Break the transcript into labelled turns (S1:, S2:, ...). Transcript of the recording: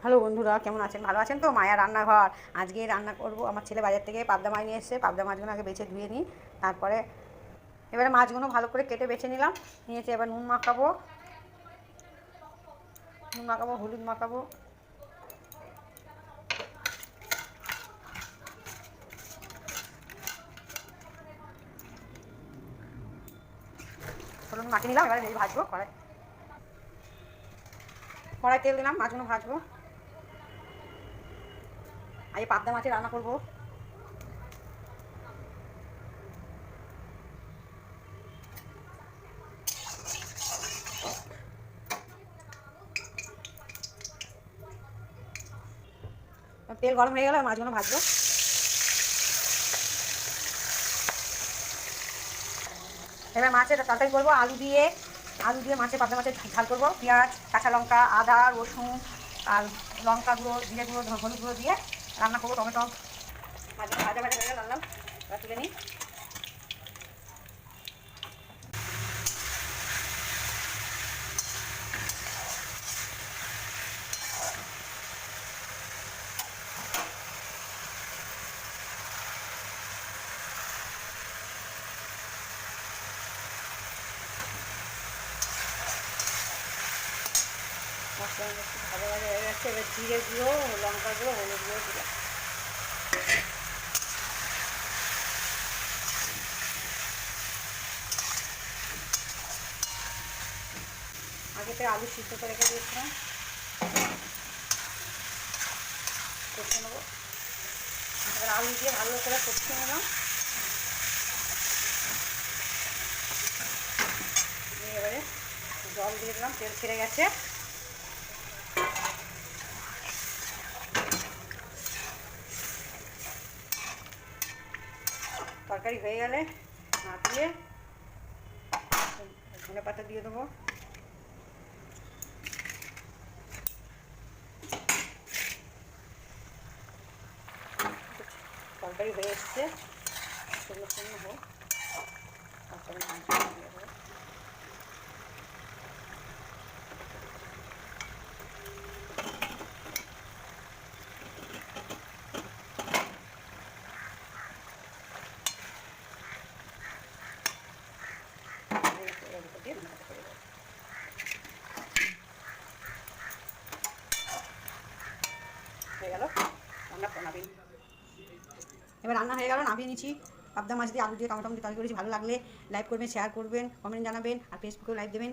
S1: Hello বন্ধুরা, কেমন আছেন? ভালো আছেন তো? মায়া রান্নাঘর। আজকে রান্না করব। আমার ছেলে বাজার থেকে পাবদা মাছ নিয়ে এসেছে। পাবদা মাছগুলো আগে বেছে ধুয়ে নিই। তারপরে এবারে মাছগুলো ভালো করে কেটে বেছে নিলাম। নিয়েছে, এবার নুন মাখাবো, হলুদ মাখাবো। হলুদ মাখিয়ে নিলাম। এবারে ভাজবো। কড়াই তেল দিলাম, মাছগুলো ভাজবো। আজকে পাবদা মাছের রান্না করবো। তেল গরম হয়ে গেলে মাছগুলো ভাজবো। এবার মাছের তরকারি করবো আলু দিয়ে পাবদা মাছের ঝাল করবো। পেঁয়াজ, কাঁচা লঙ্কা, আদা, রসুন আর লঙ্কা গুঁড়ো, জিরে গুঁড়ো, হলুদ গুঁড়ো দিয়ে রান্না করবো। টমেটো মাছগুলো ভাজা ভাজা হয়ে গেল, আনলাম। এবার তুলে নিই। মশলা একটু ভাজা ভাজা হয়ে গেছে। এবার জিরে গুঁড়ো, লঙ্কা গুঁড়ো, হলুদ গুঁড়ো দিলাম। আগে তো আলু সিদ্ধ করে রেখে দিয়েছিলাম, কষে নেবো। এবার আলু দিয়ে ভালো করে কষিয়ে নিলাম। এবারে জল দিয়ে দিলাম, তেল ছেড়ে গেছে। তরকারি হয়ে গেলে নাড়িয়ে ধনে পাতা দিয়ে দেবো। তরকারি হয়ে এসছে, শুকনো শুকনো হোক, তারপরে মাছগুলো দিয়ে দেবো। দিয়ে ধনে পাতা করে দেবো। হয়ে গেল রান্না, নামিয়ে। এবার রান্না হয়ে গেল, নামিয়ে নিচ্ছি। পাবদা মাছ দিয়ে আলু দিয়ে টমেটো দিয়ে তরকারি করেছি। ভালো লাগলে লাইক করবেন, শেয়ার করবেন, কমেন্ট জানাবেন আর ফেসবুকেও লাইক দেবেন।